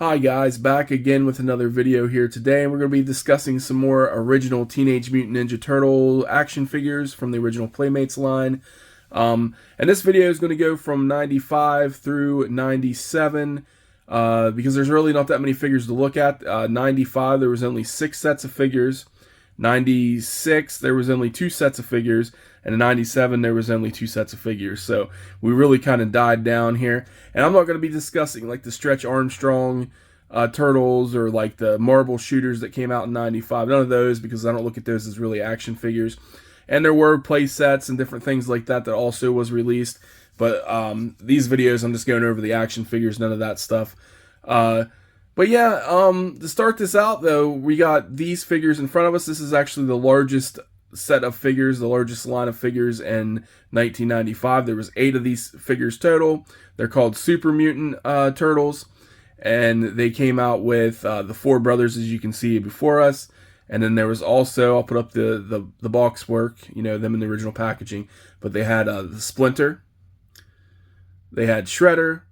Hi guys, back again with another video here today, and we're going to be discussing some more original Teenage Mutant Ninja Turtle action figures from the original Playmates line. And this video is going to go from 95 through 97, because there's really not that many figures to look at. 95, there was only 6 sets of figures. 96, there was only 2 sets of figures, and in 97 there was only 2 sets of figures. So we really kind of died down here, and I'm not going to be discussing like the Stretch Armstrong turtles or like the marble shooters that came out in 95. None of those, because I don't look at those as really action figures. And there were play sets and different things like that that also was released, but these videos I'm just going over the action figures, none of that stuff. But yeah, to start this out though, we got these figures in front of us. This is actually the largest set of figures, the largest line of figures in 1995. There was 8 of these figures total. They're called Super Mutant Turtles, and they came out with the 4 brothers, as you can see before us. And then there was also, I'll put up the box work, you know, them in the original packaging, but they had the Splinter, they had Shredder,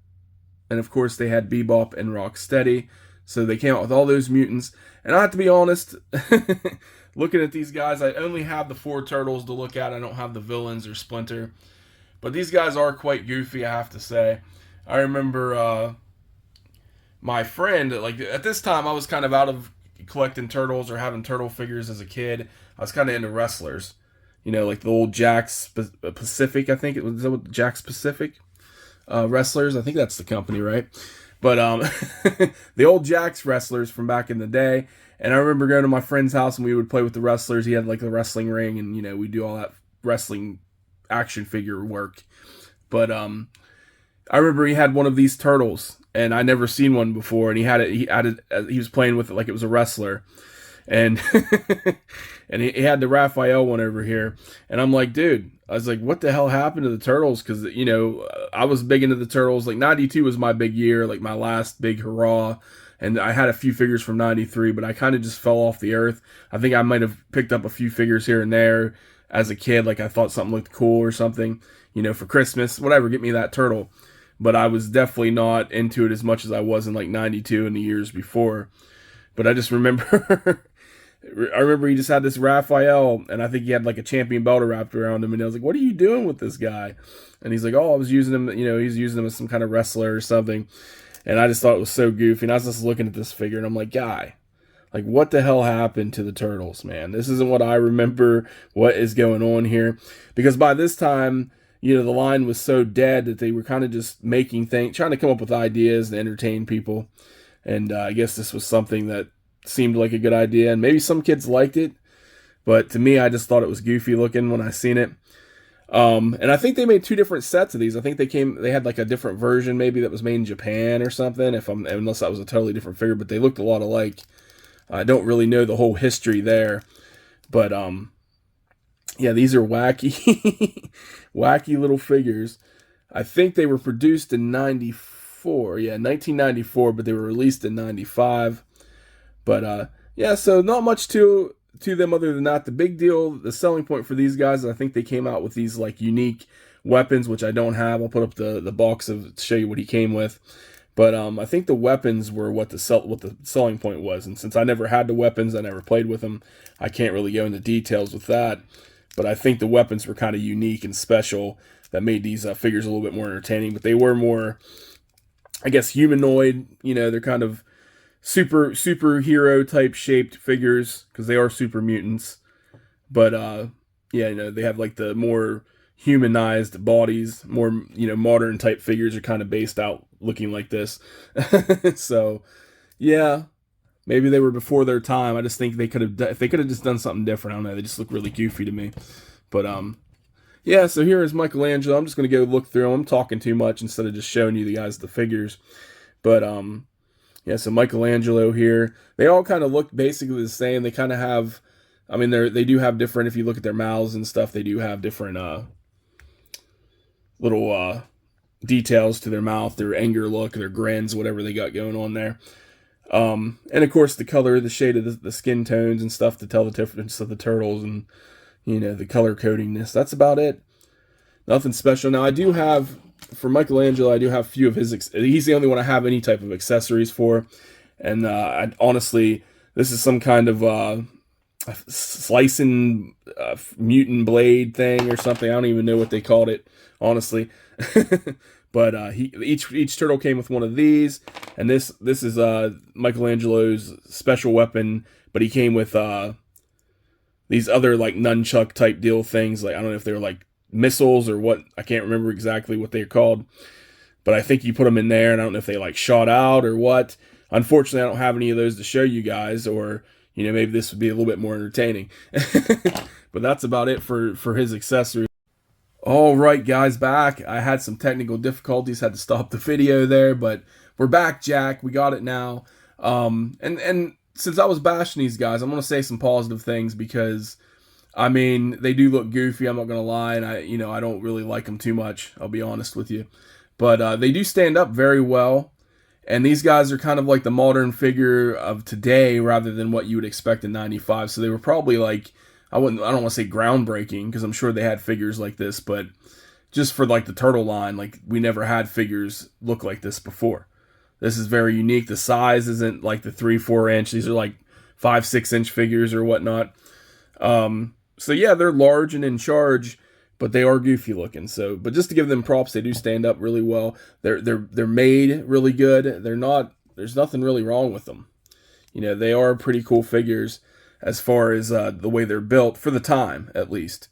and of course they had Bebop and Rocksteady. So they came out with all those mutants. And I have to be honest, looking at these guys, I only have the 4 turtles to look at. I don't have the villains or Splinter. But these guys are quite goofy, I have to say. I remember my friend, like at this time I was kind of out of collecting turtles or having turtle figures as a kid. I was kind of into wrestlers. You know, like the old Jakks Pacific, I think it was Jakks Pacific. Wrestlers, I think that's the company, right? But the old Jakks wrestlers from back in the day. And I remember going to my friend's house and we would play with the wrestlers. He had like the wrestling ring, and you know, we do all that wrestling action figure work. But I remember he had one of these turtles, and I never seen one before, and he had it. He was playing with it like it was a wrestler, and and he had the Raphael one over here, and I'm like, dude, I was like, what the hell happened to the turtles? Because you know, I was big into the turtles. Like 92 was my big year, like my last big hurrah. And I had a few figures from 93, but I kind of just fell off the earth. I think I might have picked up a few figures here and there as a kid. Like I thought something looked cool or something, you know, for Christmas, whatever, get me that turtle. But I was definitely not into it as much as I was in like 92 and the years before. But I just remember, I remember he just had this Raphael, and I think he had like a champion belt wrapped around him. And I was like, what are you doing with this guy? And he's like, oh, I was using him, you know, he's using him as some kind of wrestler or something. And I just thought it was so goofy. And I was just looking at this figure, and I'm like, guy, like, what the hell happened to the turtles, man? This isn't what I remember. What is going on here? Because by this time, you know, the line was so dead that they were kind of just making things, trying to come up with ideas to entertain people. And I guess this was something that seemed like a good idea. And maybe some kids liked it. But to me, I just thought it was goofy looking when I seen it. And I think they made 2 different sets of these. I think they had like a different version maybe that was made in Japan or something, unless that was a totally different figure, but they looked a lot alike. I don't really know the whole history there, but yeah, these are wacky wacky little figures. I think they were produced in 94. Yeah, 1994, but they were released in 95. But yeah, so not much to them other than that. The big deal, the selling point for these guys, I think they came out with these like unique weapons, which I don't have. I'll put up the box to show you what he came with. But I think the weapons were what the selling point was. And since I never had the weapons, I never played with them, I can't really go into details with that. But I think the weapons were kind of unique and special that made these figures a little bit more entertaining. But they were more, I guess, humanoid. You know, they're kind of superhero type shaped figures because they are super mutants. But yeah, you know, they have like the more humanized bodies, more, you know, modern type figures are kind of based out looking like this. So yeah, maybe they were before their time. I just think they could have, if they could have just done something different, I don't know, they just look really goofy to me. But yeah, so here is Michelangelo. I'm just going to go look through them. I'm talking too much instead of just showing you the guys the figures. But yeah, so Michelangelo here. They all kind of look basically the same. They kind of have, I mean, they do have different, if you look at their mouths and stuff, they do have different little details to their mouth, their anger look, their grins, whatever they got going on there. And of course the color, the shade of the skin tones and stuff to tell the difference of the turtles, and you know, the color codingness. That's about it. Nothing special. Now I do have for Michelangelo, I do have a few of his. He's the only one I have any type of accessories for, and honestly, this is some kind of slicing mutant blade thing or something. I don't even know what they called it, honestly. But each turtle came with one of these, and this is Michelangelo's special weapon. But he came with these other like nunchuck type deal things. Like I don't know if they were like missiles or what. I can't remember exactly what they're called. But I think you put them in there, and I don't know if they like shot out or what. Unfortunately, I don't have any of those to show you guys, or maybe this would be a little bit more entertaining. But that's about it for his accessories. All right, guys, back. I had some technical difficulties, had to stop the video there, but we're back, Jack. We got it now. And since I was bashing these guys, I'm gonna say some positive things because, I mean, they do look goofy. I'm not gonna lie, and I don't really like them too much. I'll be honest with you, but they do stand up very well. And these guys are kind of like the modern figure of today rather than what you would expect in '95. So they were probably like, I don't want to say groundbreaking because I'm sure they had figures like this, but just for like the turtle line, like we never had figures look like this before. This is very unique. The size isn't like the 3-4 inch. These are like 5-6 inch figures or whatnot. So yeah, they're large and in charge, but they are goofy looking. So, but just to give them props, they do stand up really well. They're made really good. There's nothing really wrong with them. They are pretty cool figures as far as the way they're built for the time, at least.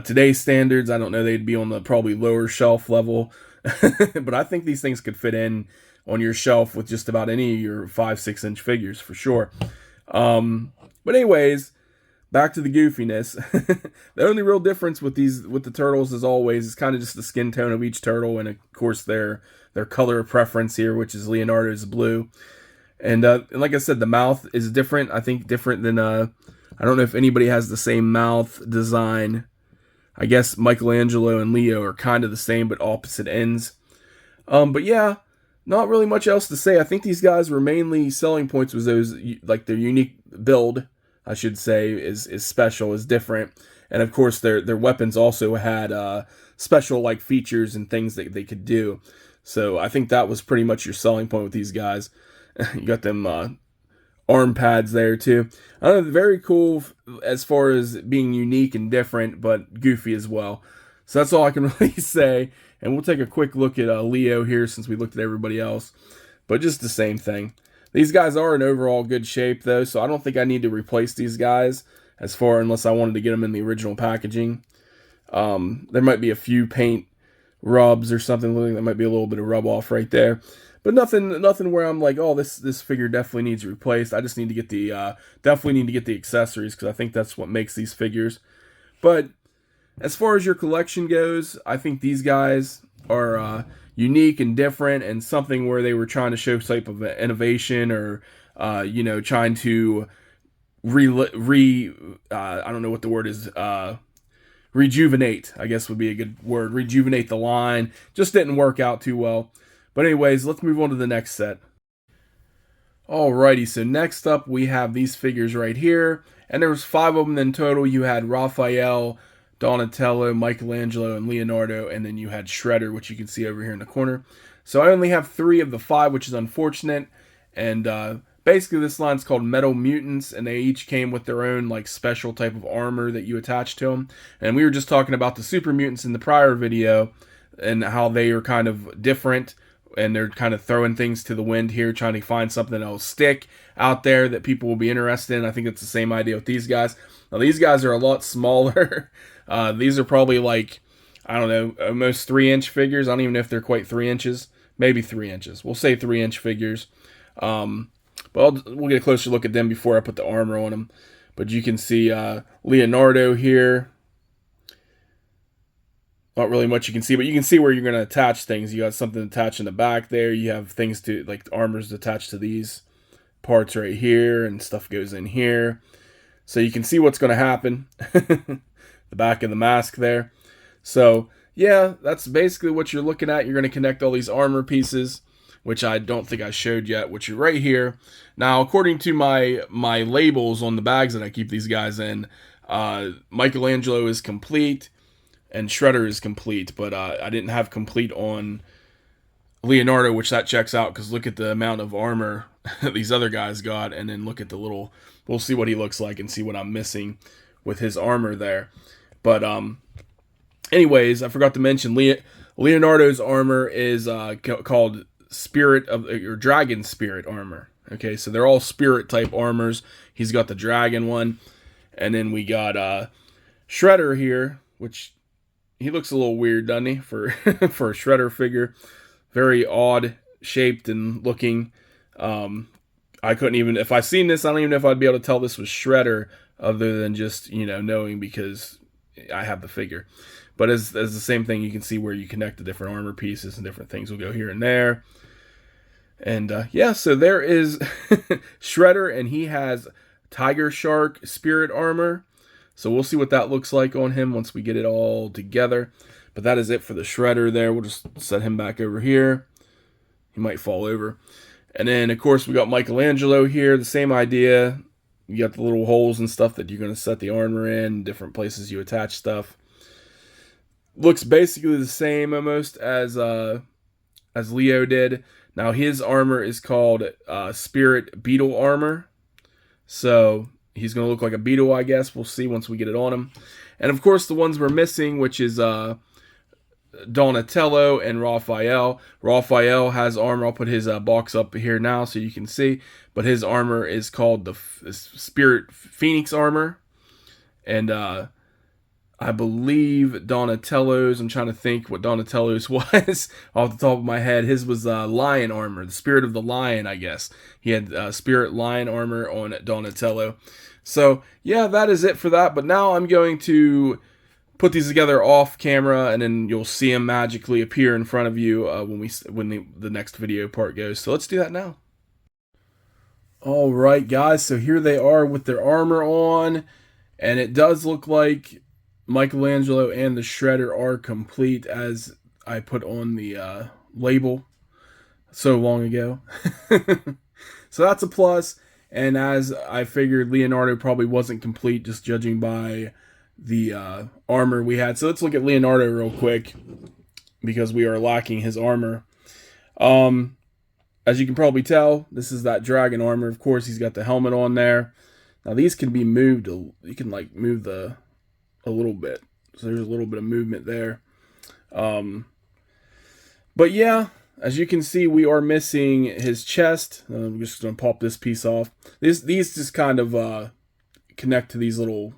Today's standards, I don't know, they'd be on the probably lower shelf level, but I think these things could fit in on your shelf with just about any of your 5-6 inch figures for sure. But anyways, back to the goofiness. The only real difference with the turtles, as always, is kind of just the skin tone of each turtle, and of course their color of preference here, which is Leonardo's blue. And like I said, the mouth is different. I think different than I don't know if anybody has the same mouth design. I guess Michelangelo and Leo are kind of the same, but opposite ends. But yeah, not really much else to say. I think these guys were mainly selling points was those, like their unique build, I should say, is special, is different. And of course their weapons also had special like features and things that they could do. So I think that was pretty much your selling point with these guys. You got them arm pads there too. Very cool as far as being unique and different, but goofy as well. So that's all I can really say. And we'll take a quick look at Leo here since we looked at everybody else. But just the same thing. These guys are in overall good shape though, so I don't think I need to replace these guys unless I wanted to get them in the original packaging. There might be a few paint rubs or something. There might be a little bit of rub off right there. But nothing where I'm like, oh, this figure definitely needs replaced. I just need to get the accessories because I think that's what makes these figures. But as far as your collection goes, I think these guys are unique and different, and something where they were trying to show type of innovation or trying to I don't know what the word is. Rejuvenate, I guess would be a good word. Rejuvenate the line. Just didn't work out too well. But anyways, let's move on to the next set. Alrighty, so next up we have these figures right here. And there was 5 of them in total. You had Raphael, Donatello, Michelangelo, and Leonardo. And then you had Shredder, which you can see over here in the corner. So I only have 3 of the 5, which is unfortunate. And basically this line's called Metal Mutants. And they each came with their own like special type of armor that you attach to them. And we were just talking about the Super Mutants in the prior video and how they are kind of different. And they're kind of throwing things to the wind here, trying to find something that'll stick out there that people will be interested in. I think it's the same idea with these guys. Now, these guys are a lot smaller. These are probably like, I don't know, almost 3-inch figures. I don't even know if they're quite 3 inches. Maybe 3 inches. We'll say 3-inch figures. But we'll get a closer look at them before I put the armor on them. But you can see Leonardo here. Not really much you can see, but you can see where you're going to attach things. You got something attached in the back there. You have things to, like armors attached to these parts right here, and stuff goes in here. So you can see what's going to happen. The back of the mask there. So, yeah, that's basically what you're looking at. You're going to connect all these armor pieces, which I don't think I showed yet, which are right here. Now, according to my labels on the bags that I keep these guys in, Michelangelo is complete. and Shredder is complete, but I didn't have complete on Leonardo, which that checks out because look at the amount of armor these other guys got, and then look at the little. We'll see what he looks like and see what I'm missing with his armor there. But anyways, I forgot to mention Leonardo's armor is called Spirit of or Dragon Spirit armor. Okay, so they're all spirit type armors. He's got the dragon one, and then we got Shredder here, which he looks a little weird, doesn't he, for for a Shredder figure? Very odd shaped and looking. I couldn't even, if I seen this, I don't even know if I'd be able to tell this was Shredder, other than just, you know, knowing because I have the figure. But as the same thing, you can see where you connect the different armor pieces and different things will go here and there. And yeah, so there is Shredder, and he has Tiger Shark Spirit armor. So we'll see what that looks like on him once we get it all together. But that is it for the Shredder there. We'll just set him back over here. He might fall over. And then, of course, we got Michelangelo here. The same idea. You got the little holes and stuff that you're going to set the armor in, different places you attach stuff. Looks basically the same almost as Leo did. Now, his armor is called Spirit Beetle armor. So he's going to look like a beetle, I guess. We'll see once we get it on him. And, of course, the ones we're missing, which is Donatello and Raphael. Raphael has armor. I'll put his box up here now so you can see. But his armor is called the Spirit Phoenix armor. And I believe Donatello's, I'm trying to think what Donatello's was off the top of my head. His was lion armor, the spirit of the lion, I guess. He had spirit lion armor on Donatello. So, yeah, that is it for that. But now I'm going to put these together off camera, and then you'll see them magically appear in front of you when the next video part goes. So let's do that now. All right, guys. So here they are with their armor on, and it does look like Michelangelo and the Shredder are complete, as I put on the label so long ago. So that's a plus. And as I figured, Leonardo probably wasn't complete, just judging by the armor we had. So let's look at Leonardo real quick, because we are lacking his armor. As you can probably tell, this is that dragon armor. Of course, he's got the helmet on there. Now these can be moved. You can like move a little bit. So there's a little bit of movement there. But yeah, as you can see, we are missing his chest. I'm just going to pop this piece off. These just kind of connect to these little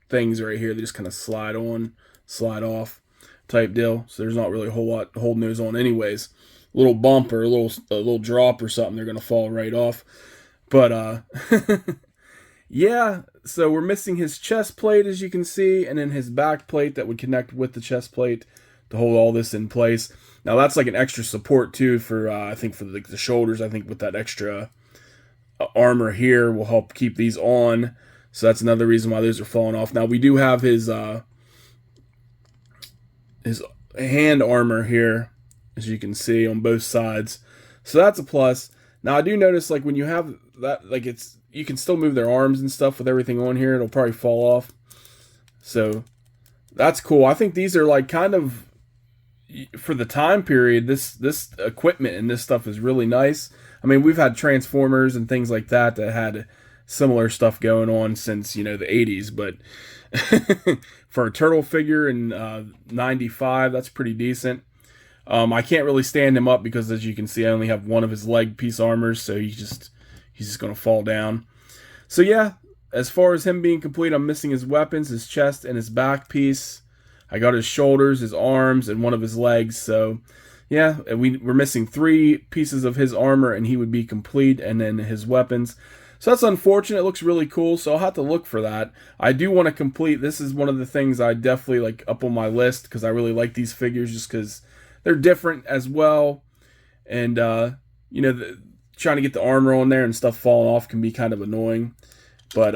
things right here. They just kind of slide on, slide off type deal. So there's not really a whole lot holding those on anyways. A little bump or a little drop or something, they're going to fall right off. But yeah, so we're missing his chest plate, as you can see, and then his back plate that would connect with the chest plate to hold all this in place. Now that's like an extra support too for I think for the shoulders. I think with that extra armor here will help keep these on. So that's another reason why those are falling off. Now we do have his hand armor here, as you can see on both sides. So that's a plus. Now I do notice, like, when you have that, like, you can still move their arms and stuff with everything on here. It'll probably fall off. So that's cool. I think these are like kind of, for the time period, this equipment and this stuff is really nice. I mean, we've had Transformers and things like that had similar stuff going on since, you know, the 80s, but for a turtle figure in 95, that's pretty decent. I can't really stand him up because, as you can see, I only have one of his leg piece armors, so he's just going to fall down. So yeah, as far as him being complete, I'm missing his weapons, his chest, and his back piece. I got his shoulders, his arms, and one of his legs. So yeah, we're missing 3 pieces of his armor, and he would be complete, and then his weapons. So that's unfortunate. It looks really cool, so I'll have to look for that. I do want to complete. This is one of the things I definitely like up on my list, because I really like these figures just because they're different as well. And, you know, trying to get the armor on there and stuff falling off can be kind of annoying. But,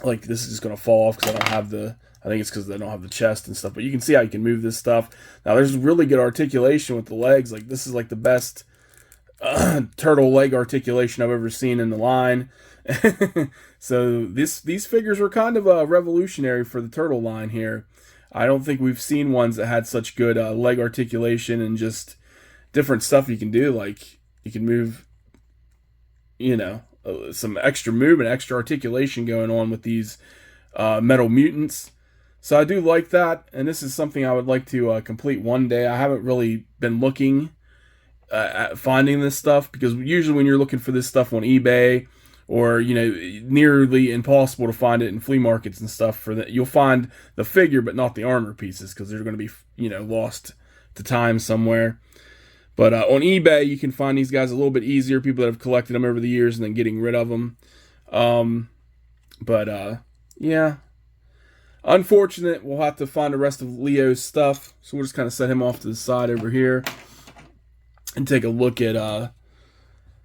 like, this is just going to fall off because I don't have I think it's because I don't have the chest and stuff. But you can see how you can move this stuff. Now, there's really good articulation with the legs. Like, this is like the best turtle leg articulation I've ever seen in the line. So these figures were kind of revolutionary for the turtle line here. I don't think we've seen ones that had such good leg articulation and just different stuff you can do. Like you can move, you know, some extra movement, extra articulation going on with these metal mutants. So I do like that, and this is something I would like to complete one day. I haven't really been looking at finding this stuff, because usually when you're looking for this stuff on eBay, or nearly impossible to find it in flea markets and stuff, for that you'll find the figure but not the armor pieces, because they're going to be lost to time somewhere. But on eBay you can find these guys a little bit easier, people that have collected them over the years and then getting rid of them. Yeah, unfortunate. We'll have to find the rest of Leo's stuff, so we'll just kind of set him off to the side over here and take a look at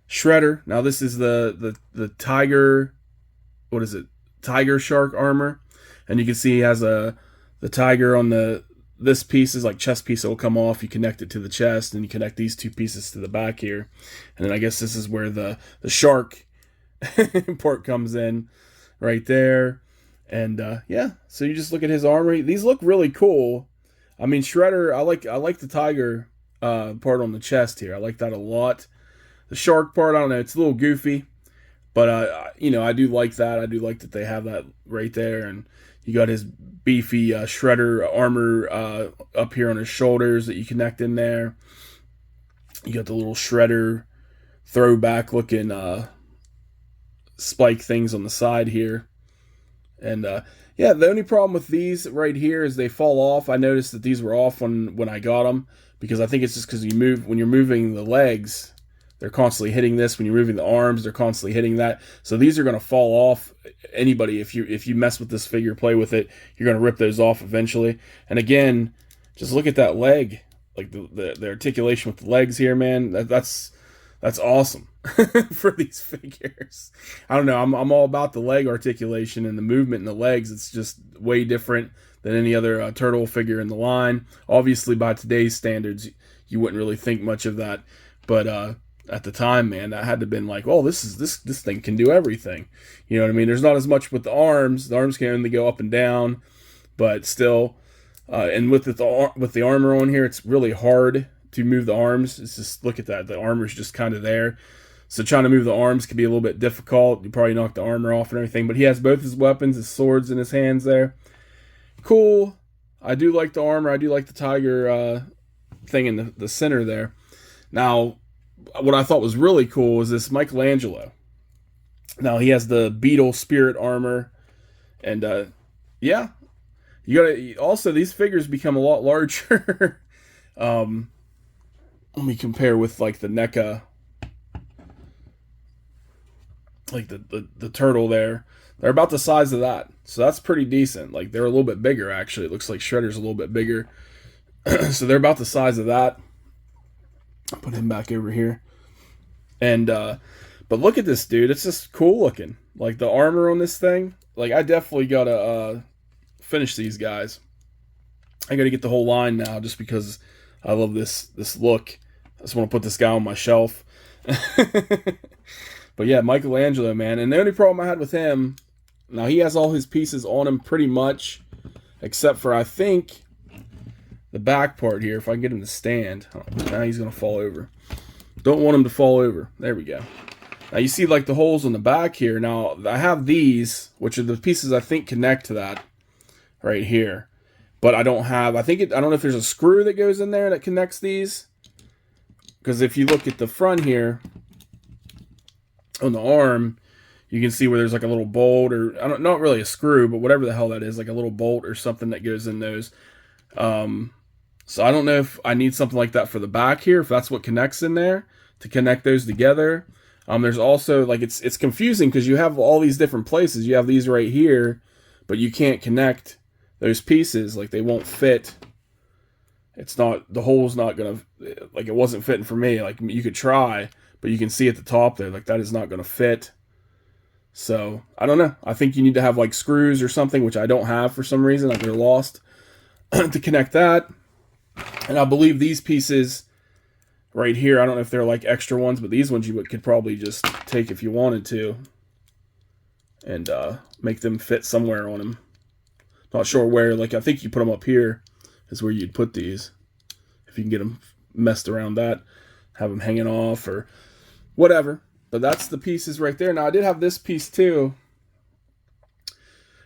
Shredder. Now this is the tiger, what is it? Tiger shark armor, and you can see he has the tiger on this piece is like chest piece that will come off. You connect it to the chest, and you connect these two pieces to the back here, and then I guess this is where the shark part comes in, right there. And yeah, so you just look at his armor. These look really cool. I mean, Shredder, I like the tiger part on the chest here. I like that a lot. The shark part, I don't know, it's a little goofy, but I do like that. I do like that they have that right there, and you got his beefy Shredder armor up here on his shoulders that you connect in there. You got the little Shredder throwback looking spike things on the side here. And yeah, the only problem with these right here is they fall off. I noticed that these were off when I got them, because I think it's just because when you're moving the legs, they're constantly hitting this. When you're moving the arms, they're constantly hitting that. So these are going to fall off. Anybody, if you mess with this figure, play with it, you're going to rip those off eventually. And again, just look at that leg, like the articulation with the legs here, man. That's awesome for these figures. I don't know. I'm all about the leg articulation and the movement in the legs. It's just way different than any other turtle figure in the line. Obviously, by today's standards, you wouldn't really think much of that, but at the time, man, that had to have been like, oh, this thing can do everything. You know what I mean? There's not as much with the arms. The arms can only go up and down, but still, and with the armor on here, it's really hard to move the arms. It's just, look at that. The armor's just kind of there. So trying to move the arms can be a little bit difficult. You probably knock the armor off and everything, but he has both his weapons, his swords in his hands there. Cool. I do like the armor. I do like the tiger thing in the center there. Now, what I thought was really cool was this Michelangelo. Now, he has the beetle spirit armor, and yeah, you gotta also, these figures become a lot larger. Let me compare with like the NECA, like the turtle there. They're about the size of that, so that's pretty decent. Like, they're a little bit bigger, actually. It looks like Shredder's a little bit bigger. So they're about the size of that. I'll put him back over here. And but look at this dude. It's just cool looking. Like, the armor on this thing. Like, I definitely gotta finish these guys. I gotta get the whole line now, just because I love this look. I just want to put this guy on my shelf. But yeah, Michelangelo, man. And the only problem I had with him, now he has all his pieces on him pretty much, except for, I think, the back part here. If I can get him to stand. Oh, now he's going to fall over. Don't want him to fall over. There we go. Now you see like the holes on the back here. Now I have these, which are the pieces I think connect to that right here. But I don't have, I don't know if there's a screw that goes in there that connects these. Because if you look at the front here, on the arm, you can see where there's like a little bolt, or not really a screw, but whatever the hell that is, like a little bolt or something that goes in those. So I don't know if I need something like that for the back here, if that's what connects in there, to connect those together. There's also, like, it's confusing because you have all these different places. You have these right here, but you can't connect those pieces. Like, they won't fit. It's not, the hole's not gonna, like, it wasn't fitting for me. Like, you could try, but you can see at the top there, like, that is not going to fit. So, I don't know. I think you need to have, like, screws or something, which I don't have for some reason. Like, they're lost, to connect that. And I believe these pieces right here, I don't know if they're, like, extra ones, but these ones you could probably just take if you wanted to. And make them fit somewhere on them. Not sure where. Like, I think you put them up here is where you'd put these. If you can get them messed around that. Have them hanging off or whatever. But that's the pieces right there. Now, I did have this piece too,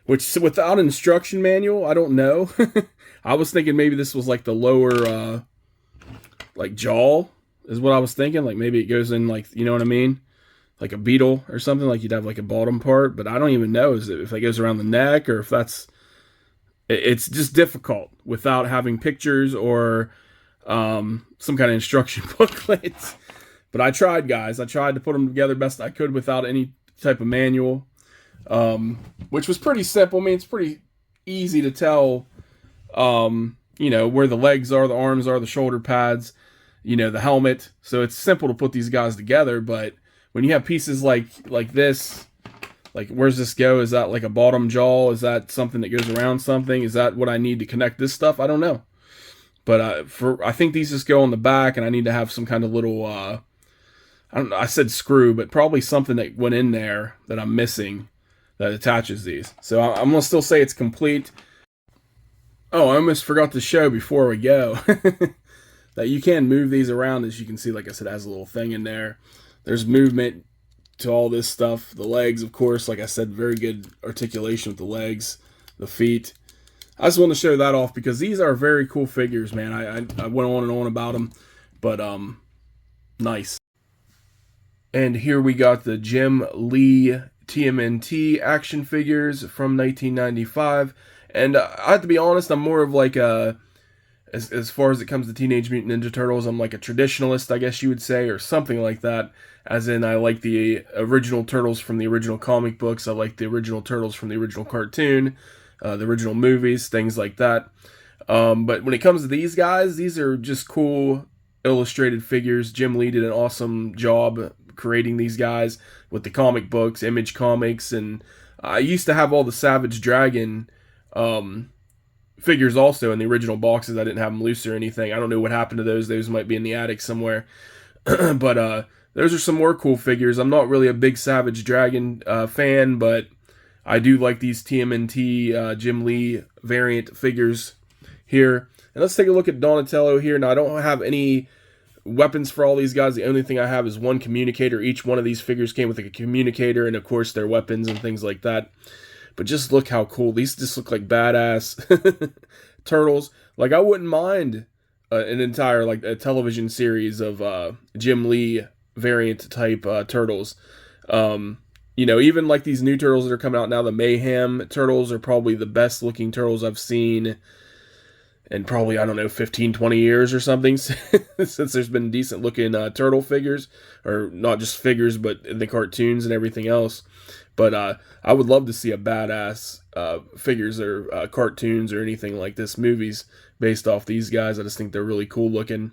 which without an instruction manual, I don't know. I was thinking maybe this was like the lower, like jaw is what I was thinking. Like maybe it goes in like, you know what I mean? Like a beetle or something. Like you'd have like a bottom part. But I don't even know if it goes around the neck or if that's... It's just difficult without having pictures or some kind of instruction booklet. But I tried, guys. I tried to put them together best I could without any type of manual, which was pretty simple. I mean, it's pretty easy to tell, you know, where the legs are, the arms are, the shoulder pads, you know, the helmet. So it's simple to put these guys together. But when you have pieces like this, like, where's this go? Is that like a bottom jaw? Is that something that goes around something? Is that what I need to connect this stuff? I don't know. But I think these just go on the back, and I need to have some kind of little, I don't know, I said screw, but probably something that went in there that I'm missing that attaches these. So I'm going to still say it's complete. Oh, I almost forgot to show before we go that you can move these around. As you can see, like I said, it has a little thing in there. There's movement to all this stuff. The legs, of course, like I said, very good articulation with the legs, the feet. I just want to show that off because these are very cool figures, man. I went on and on about them, but nice. And here we got the Jim Lee TMNT action figures from 1995. And I have to be honest, I'm more of like a, as far as it comes to Teenage Mutant Ninja Turtles, I'm like a traditionalist, I guess you would say, or something like that. As in, I like the original Turtles from the original comic books. I like the original Turtles from the original cartoon, the original movies, things like that. But when it comes to these guys, these are just cool illustrated figures. Jim Lee did an awesome job creating these guys with the comic books, Image Comics, and I used to have all the Savage Dragon figures also in the original boxes. I didn't have them loose or anything. I don't know what happened to those. Those might be in the attic somewhere. But those are some more cool figures. I'm not really a big Savage Dragon fan, but I do like these TMNT Jim Lee variant figures here. And let's take a look at Donatello here. Now, I don't have any weapons for all these guys. The only thing I have is one communicator. Each one of these figures came with a communicator and, of course, their weapons and things like that. But just look how cool. These just look like badass turtles. Like, I wouldn't mind an entire, like, a television series of Jim Lee variant type turtles. You know, even like these new turtles that are coming out now, the Mayhem turtles are probably the best looking turtles I've seen in probably, I don't know, 15, 20 years or something, since there's been decent looking turtle figures, or not just figures, but the cartoons and everything else. But I would love to see a badass figures or cartoons or anything like this, movies based off these guys. I just think they're really cool looking.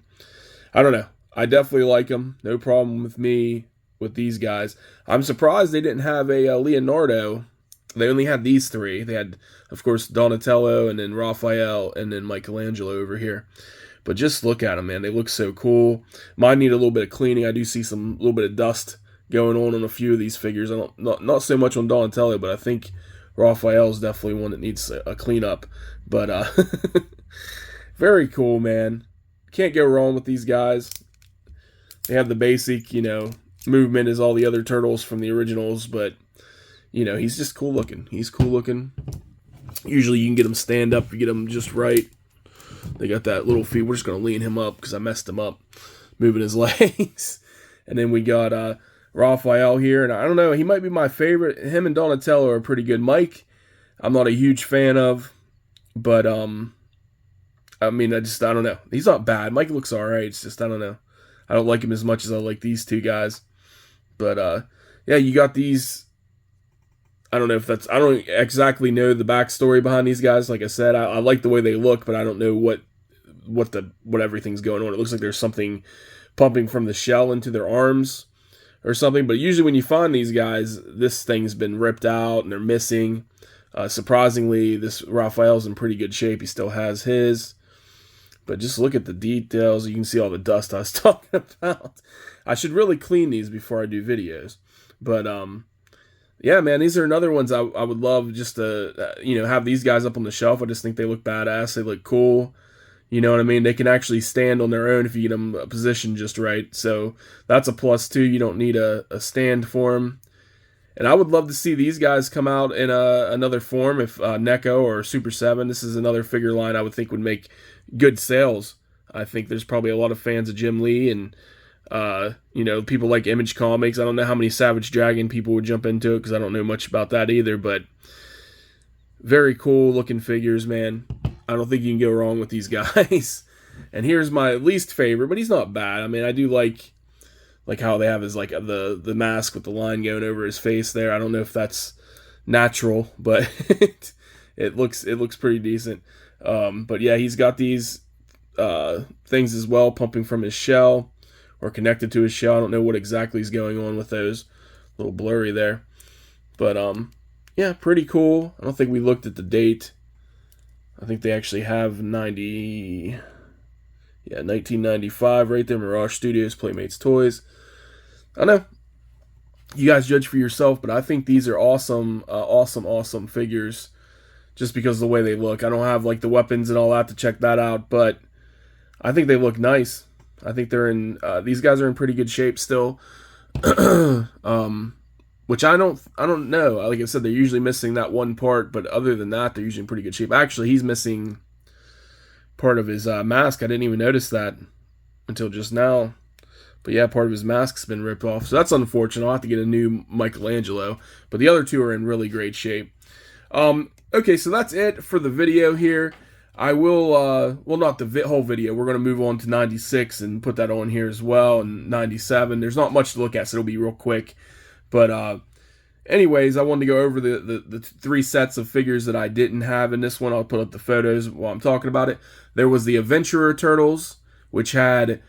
I don't know. I definitely like them. No problem with me with these guys. I'm surprised they didn't have a Leonardo. They only had these three. They had, of course, Donatello, and then Raphael, and then Michelangelo over here. But just look at them, man. They look so cool. Mine need a little bit of cleaning. I do see some little bit of dust going on a few of these figures. Not so much on Donatello, but I think Raphael's definitely one that needs a cleanup. But very cool, man. Can't go wrong with these guys. They have the basic, you know, movement as all the other turtles from the originals, but, you know, he's just cool looking. He's cool looking. Usually you can get him stand up, you get him just right. They got that little feet. We're just going to lean him up because I messed him up moving his legs. And then we got Raphael here, and I don't know, he might be my favorite. Him and Donatello are pretty good. Mike, I'm not a huge fan of, but, I mean, I don't know. He's not bad. Mike looks alright. It's just, I don't know. I don't like him as much as I like these two guys. But, yeah, you got these. I don't know if that's, I don't exactly know the backstory behind these guys. Like I said, I like the way they look, but I don't know what everything's going on. It looks like there's something pumping from the shell into their arms or something. But usually when you find these guys, this thing's been ripped out and they're missing. Surprisingly, this Raphael's in pretty good shape. He still has his. But just look at the details. You can see all the dust I was talking about. I should really clean these before I do videos. But, yeah, man, these are another ones I would love just to have these guys up on the shelf. I just think they look badass. They look cool. You know what I mean? They can actually stand on their own if you get them a position just right. So that's a plus too. You don't need a stand for them. And I would love to see these guys come out in another form if Neko or Super 7. This is another figure line I would think would make good sales. I think there's probably a lot of fans of Jim Lee and people like Image Comics. I don't know how many Savage Dragon people would jump into it because I don't know much about that either, but very cool looking figures, man. I don't think you can go wrong with these guys. And here's my least favorite, but he's not bad. I mean, I do like how they have his like the mask with the line going over his face there. I don't know if that's natural, but it looks pretty decent. But yeah, he's got these things as well pumping from his shell or connected to his shell. I don't know what exactly is going on with those. A little blurry there. But yeah, pretty cool. I don't think we looked at the date. I think they actually have 1995 right there. Mirage Studios, Playmates Toys. I know. You guys judge for yourself, but I think these are awesome, awesome figures just because of the way they look. I don't have like the weapons and all that to check that out, but I think they look nice. I think they're in. These guys are in pretty good shape still. Which I don't know. Like I said, they're usually missing that one part, but other than that, they're usually in pretty good shape. Actually, he's missing part of his mask. I didn't even notice that until just now. But yeah, part of his mask's been ripped off, so that's unfortunate. I'll have to get a new Michelangelo. But the other two are in really great shape. Okay, so that's it for the video here. I will, not the whole video. We're going to move on to 96 and put that on here as well, and 97. There's not much to look at, so it'll be real quick. But anyways, I wanted to go over the three sets of figures that I didn't have in this one. I'll put up the photos while I'm talking about it. There was the Adventurer Turtles, which had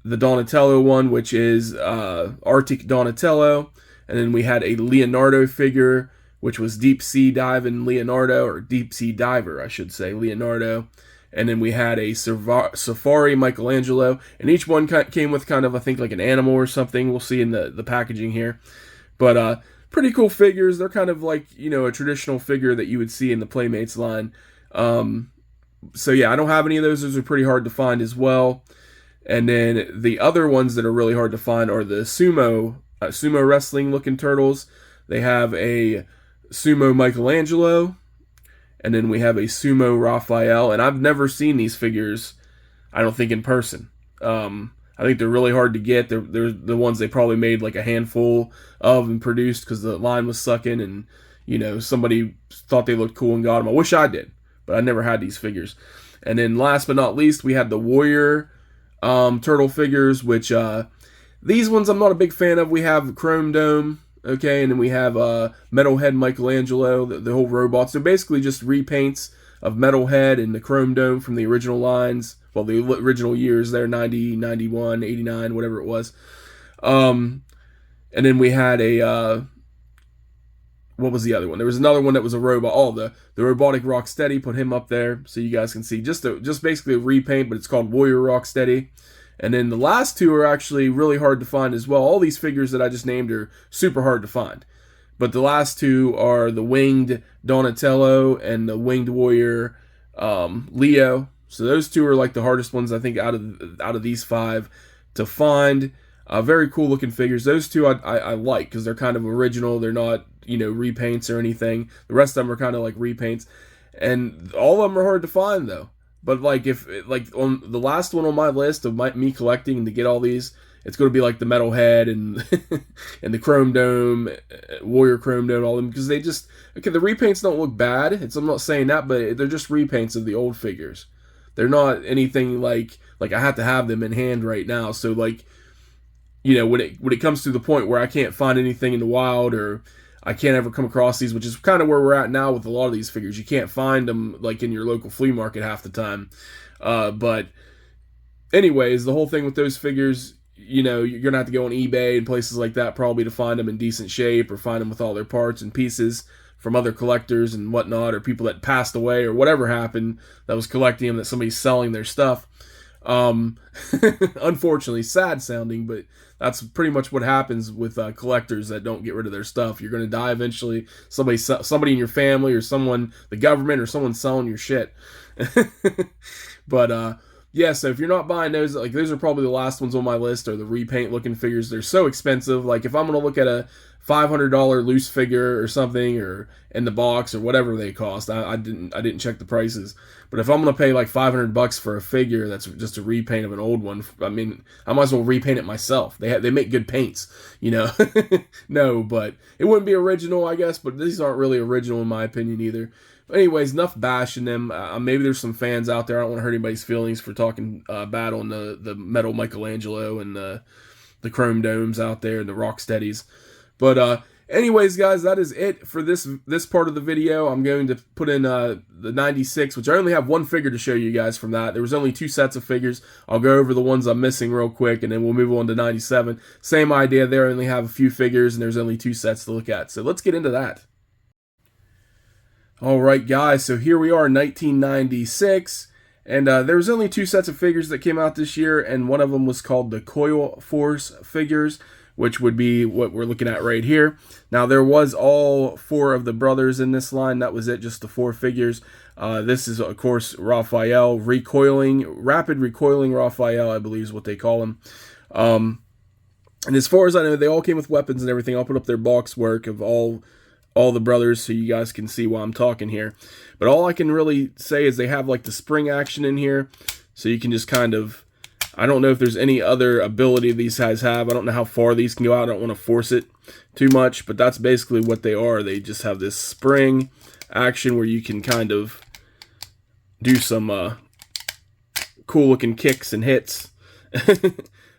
the Donatello one, which is Arctic Donatello. And then we had a Leonardo figure, which was Deep Sea Diving Leonardo, or Deep Sea Diver, I should say, Leonardo. And then we had a Safari Michelangelo. And each one came with kind of, I think, like an animal or something. We'll see in the packaging here. But pretty cool figures. They're kind of like, a traditional figure that you would see in the Playmates line. So yeah, I don't have any of those. Those are pretty hard to find as well. And then the other ones that are really hard to find are the sumo wrestling looking turtles. They have a sumo Michelangelo, and then we have a sumo Raphael. And I've never seen these figures, I don't think, in person. I think they're really hard to get. They're the ones they probably made like a handful of and produced because the line was sucking, and somebody thought they looked cool and got them. I wish I did, but I never had these figures. And then last but not least, we had the Warrior turtle figures, which these ones I'm not a big fan of. We have Chrome Dome, okay, and then we have Metalhead Michelangelo, the whole robot. So basically just repaints of Metalhead and the Chrome Dome from the original lines. Well, the original years there, 90, 91, 89, whatever it was. And then we had a, what was the other one? There was another one that was a robot. Oh, the robotic Rocksteady, put him up there so you guys can see. Just basically a repaint, but it's called Warrior Rocksteady. And then the last two are actually really hard to find as well. All these figures that I just named are super hard to find. But the last two are the Winged Donatello and the Winged Warrior Leo. So those two are like the hardest ones, I think, out of these five to find. Very cool looking figures. Those two I like because they're kind of original. They're not, repaints or anything. The rest of them are kind of like repaints. And all of them are hard to find though. But like on the last one on my list of me collecting to get all these, it's going to be like the Metalhead and and the Chrome Dome, Warrior Chrome Dome, all of them, because they just, okay, the repaints don't look bad. I'm not saying that, but they're just repaints of the old figures. They're not anything like I have to have them in hand right now. So like, when it comes to the point where I can't find anything in the wild, or I can't ever come across these, which is kind of where we're at now with a lot of these figures. You can't find them like in your local flea market half the time. But anyways, the whole thing with those figures, you're going to have to go on eBay and places like that probably to find them in decent shape, or find them with all their parts and pieces from other collectors and whatnot, or people that passed away or whatever happened that was collecting them, that somebody's selling their stuff. Unfortunately, sad sounding, but that's pretty much what happens with collectors that don't get rid of their stuff. You're going to die eventually. Somebody in your family, or someone, the government, or someone selling your shit. But yeah, so if you're not buying those, like, those are probably the last ones on my list, are the repaint looking figures. They're so expensive. Like, if I'm going to look at a $500 loose figure or something, or in the box, or whatever they cost, I didn't check the prices. But if I'm going to pay like $500 for a figure that's just a repaint of an old one, I mean, I might as well repaint it myself. They make good paints, you know. No, but it wouldn't be original, I guess. But these aren't really original in my opinion either. But anyways, enough bashing them. Maybe there's some fans out there. I don't want to hurt anybody's feelings for talking bad on the metal Michelangelo and the chrome domes out there and the rock steadies. But anyways, guys, that is it for this part of the video. I'm going to put in the 96, which I only have one figure to show you guys from that. There was only 2 sets of figures. I'll go over the ones I'm missing real quick, and then we'll move on to 97. Same idea there. I only have a few figures, and there's only 2 sets to look at. So let's get into that. Alright guys, so here we are in 1996, and there's only 2 sets of figures that came out this year, and one of them was called the Coil Force figures, which would be what we're looking at right here. Now there was all 4 of the brothers in this line. That was it, just the 4 figures. This is of course Raphael, rapid recoiling Raphael, I believe is what they call him. And as far as I know, they all came with weapons and everything. I'll put up their box work of all the brothers so you guys can see while I'm talking here. But all I can really say is they have like the spring action in here, so you can just kind of, I don't know if there's any other ability these guys have. I don't know how far these can go out. I don't want to force it too much, but that's basically what they are. They just have this spring action where you can kind of do some cool looking kicks and hits.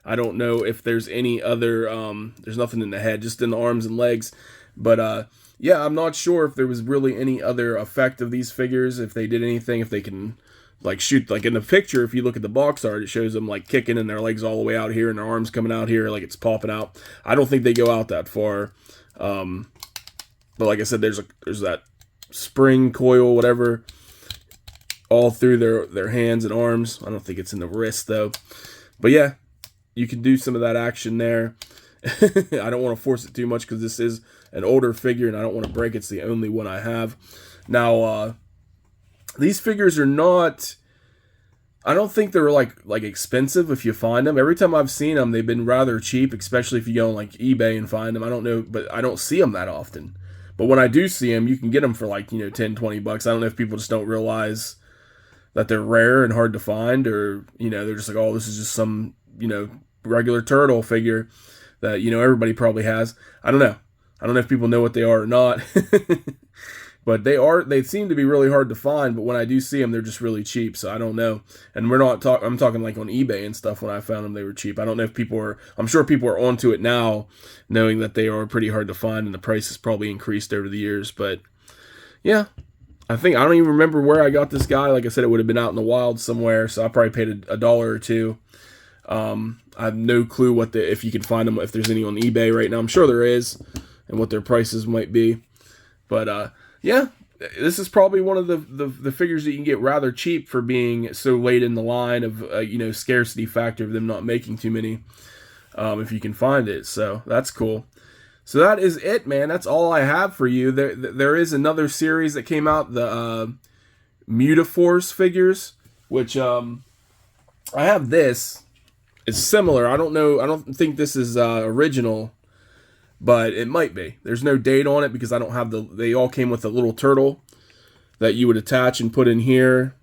I don't know if there's any other, there's nothing in the head, just in the arms and legs. But yeah, I'm not sure if there was really any other effect of these figures, if they did anything, if they can like shoot, like in the picture, if you look at the box art, it shows them like kicking and their legs all the way out here and their arms coming out here like it's popping out. I don't think they go out that far. But like I said, there's that spring coil, whatever, all through their hands and arms. I don't think it's in the wrist though. But yeah, you can do some of that action there. I don't want to force it too much because this is an older figure and I don't want to break it. It's the only one I have. Now, these figures are not, I don't think they're like expensive if you find them. Every time I've seen them, they've been rather cheap, especially if you go on like eBay and find them. I don't know, but I don't see them that often. But when I do see them, you can get them for like, 10, 20 bucks. I don't know if people just don't realize that they're rare and hard to find, or, they're just like, oh, this is just some, regular turtle figure that, everybody probably has. I don't know. I don't know if people know what they are or not. But they seem to be really hard to find, but when I do see them, they're just really cheap, so I don't know. And I'm talking like on eBay and stuff. When I found them, they were cheap. I don't know if I'm sure people are onto it now, knowing that they are pretty hard to find, and the price has probably increased over the years. But yeah, I don't even remember where I got this guy. Like I said, it would have been out in the wild somewhere, so I probably paid $1 or $2. I have no clue if you can find them, if there's any on eBay right now. I'm sure there is, and what their prices might be. But yeah, this is probably one of the figures that you can get rather cheap for being so late in the line of scarcity factor of them not making too many, if you can find it. So that's cool. So that is it, man. That's all I have for you. There is another series that came out, the Mutaforce figures, which I have this. It's similar. I don't know. I don't think this is original, but it might be. There's no date on it because I don't have they all came with a little turtle that you would attach and put in here.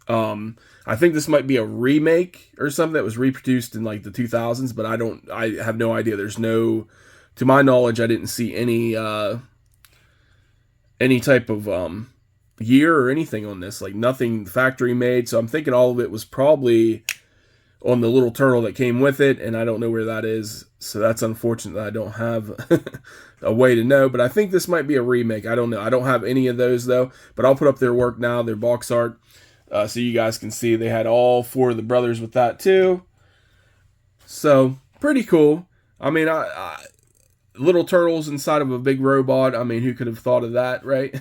I think this might be a remake or something that was reproduced in like the 2000s, but I have no idea. There's no, to my knowledge, I didn't see any type of year or anything on this, like nothing factory made. So I'm thinking all of it was probably on the little turtle that came with it, and I don't know where that is, so that's unfortunate that I don't have a way to know. But I think this might be a remake. I don't know. I don't have any of those though, but I'll put up their work now, their box art, so you guys can see. They had all 4 of the brothers with that too, so pretty cool. I mean, little turtles inside of a big robot. I mean, who could have thought of that, right?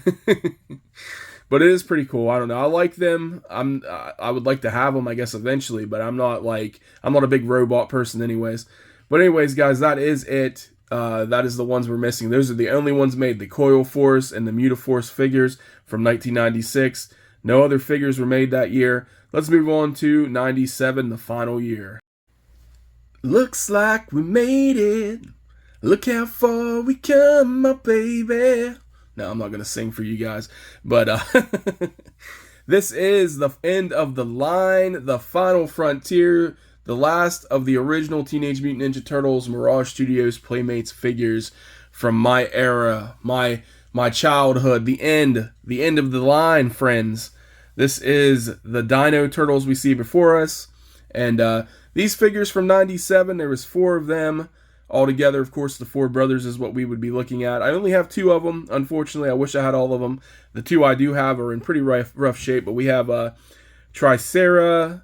But it is pretty cool. I don't know. I like them. I would like to have them, I guess, eventually. But I'm not a big robot person, anyways. But anyways, guys, that is it. That is the ones we're missing. Those are the only ones made. The Coil Force and the Mutaforce figures from 1996. No other figures were made that year. Let's move on to 97, the final year. Looks like we made it. Look how far we come, my baby. No, I'm not going to sing for you guys. But this is the end of the line, the final frontier, the last of the original Teenage Mutant Ninja Turtles Mirage Studios Playmates figures from my era, my childhood, the end of the line, friends. This is the Dino Turtles we see before us. And these figures from 97, there was 4 of them. Altogether, of course, the 4 brothers is what we would be looking at. I only have 2 of them. Unfortunately, I wish I had all of them. The 2 I do have are in pretty rough shape, but we have Tricera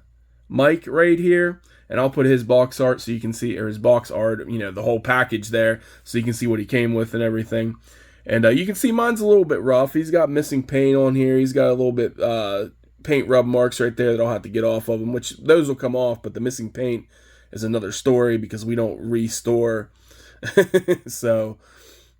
Mike right here, and I'll put his box art so you can see, or his box art, the whole package there, so you can see what he came with and everything. And you can see mine's a little bit rough. He's got missing paint on here. He's got a little bit paint rub marks right there that I'll have to get off of him, which those will come off, but the missing paint is another story because we don't restore. So,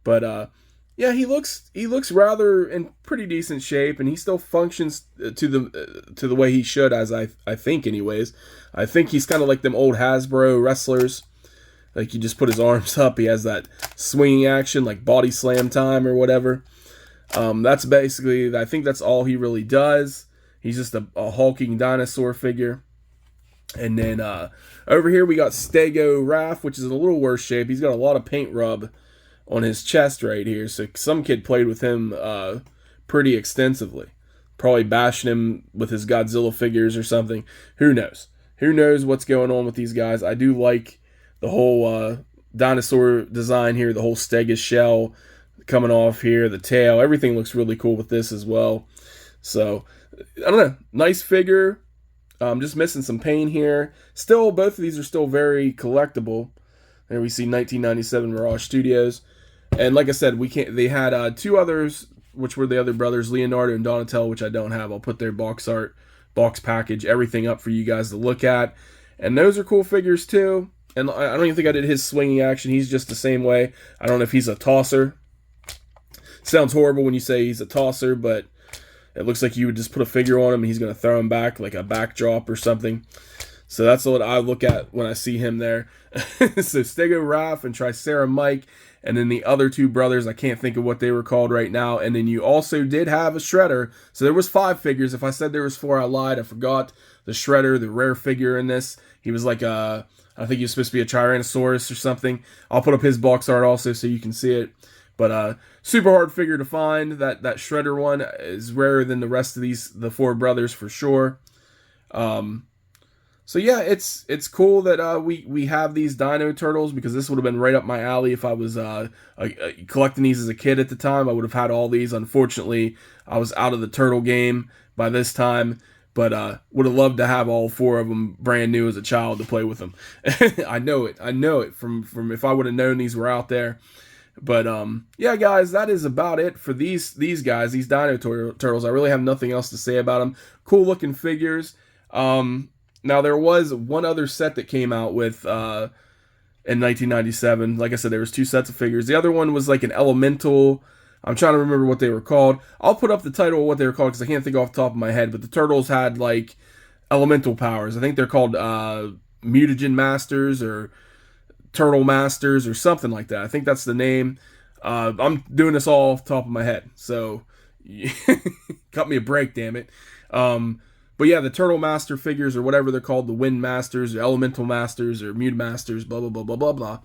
but yeah, he looks rather in pretty decent shape, and he still functions to the way he should, as I think, anyways. I think he's kind of like them old Hasbro wrestlers. Like, you just put his arms up, he has that swinging action, like body slam time or whatever. That's basically, I think that's all he really does. He's just a hulking dinosaur figure. And then over here we got Stego Raph, which is in a little worse shape. He's got a lot of paint rub on his chest right here. So some kid played with him pretty extensively. Probably bashing him with his Godzilla figures or something. Who knows? Who knows what's going on with these guys? I do like the whole dinosaur design here. The whole Stego's shell coming off here. The tail. Everything looks really cool with this as well. So, I don't know. Nice figure. Just missing some paint here. Still, both of these are still very collectible. There we see 1997 Mirage Studios. And like I said, they had 2 others, which were the other brothers, Leonardo and Donatello, which I don't have. I'll put their box art, box package, everything up for you guys to look at. And those are cool figures too. And I don't even think I did his swinging action. He's just the same way. I don't know if he's a tosser. Sounds horrible when you say he's a tosser, but it looks like you would just put a figure on him and he's going to throw him back like a backdrop or something. So that's what I look at when I see him there. So Stego Raph and Tricera Mike. And then the other 2 brothers, I can't think of what they were called right now. And then you also did have a Shredder. So there was 5 figures. If I said there was 4, I lied. I forgot the Shredder, the rare figure in this. He was like I think he was supposed to be a Tyrannosaurus or something. I'll put up his box art also so you can see it. But super hard figure to find. That Shredder one is rarer than the rest of the 4 brothers for sure. So yeah, it's cool that we have these Dino Turtles, because this would have been right up my alley if I was collecting these as a kid at the time. I would have had all these. Unfortunately, I was out of the turtle game by this time. But would have loved to have all 4 of them brand new as a child to play with them. I know it from if I would have known these were out there. But yeah, guys, that is about it for these guys, these Dino Turtles. I really have nothing else to say about them. Cool looking figures. Now there was one other set that came out with in 1997. Like I said, there was 2 sets of figures. The other one was like an elemental. I'm trying to remember what they were called. I'll put up the title of what they were called because I can't think off the top of my head. But the Turtles had like elemental powers. I think they're called Mutagen Masters or Turtle Masters or something like that. I think that's the name. I'm doing this all off the top of my head, so cut me a break, damn it. But yeah, the Turtle Master figures, or whatever they're called, the Wind Masters or Elemental Masters or Mute Masters, blah blah blah blah blah blah.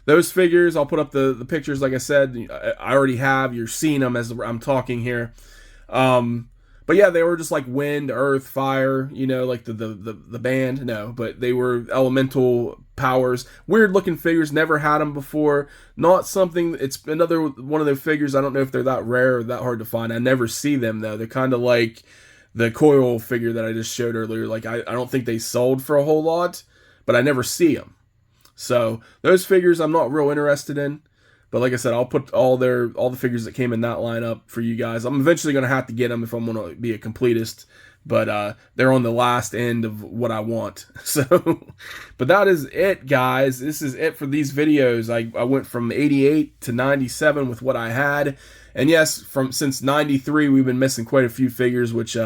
Those figures, I'll put up the pictures. Like I said, I already have. You're seeing them as I'm talking here. But yeah, they were just like wind, earth, fire, like the band. No, but they were elemental powers. Weird looking figures. Never had them before. Not something. It's another one of the figures. I don't know if they're that rare or that hard to find. I never see them though. They're kind of like the Coil figure that I just showed earlier. Like I don't think they sold for a whole lot, but I never see them. So those figures I'm not real interested in. But like I said, I'll put all the figures that came in that lineup for you guys. I'm eventually going to have to get them if I'm going to be a completist. But they're on the last end of what I want. So, but that is it, guys. This is it for these videos. I went from 88 to 97 with what I had. And yes, since 93, we've been missing quite a few figures, which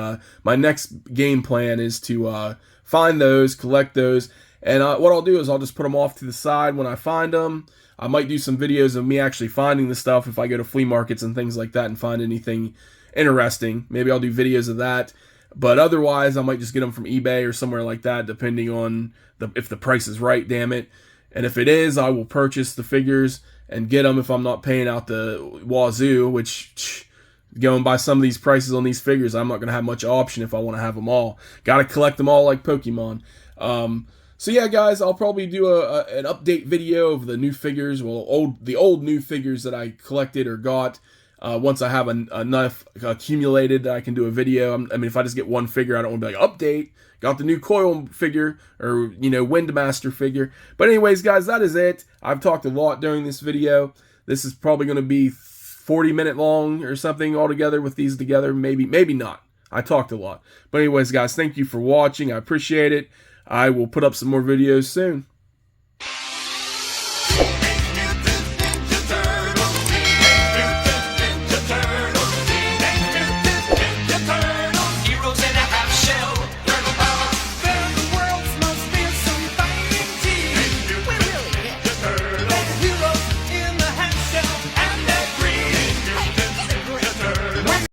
my next game plan is to find those, collect those. And what I'll do is I'll just put them off to the side when I find them. I might do some videos of me actually finding the stuff if I go to flea markets and things like that and find anything interesting. Maybe I'll do videos of that. But otherwise, I might just get them from eBay or somewhere like that, depending on if the price is right, damn it. And if it is, I will purchase the figures and get them if I'm not paying out the wazoo, which, going by some of these prices on these figures, I'm not going to have much option if I want to have them all. Got to collect them all like Pokemon. So yeah, guys, I'll probably do an update video of the new figures, well, the old new figures that I collected or got. Once I have enough accumulated that I can do a video. I mean, if I just get one figure, I don't want to be like, update, got the new Coil figure, or, Windmaster figure. But anyways, guys, that is it. I've talked a lot during this video. This is probably going to be 40-minute long or something altogether with these together. Maybe not. I talked a lot. But anyways, guys, thank you for watching. I appreciate it. I will put up some more videos soon.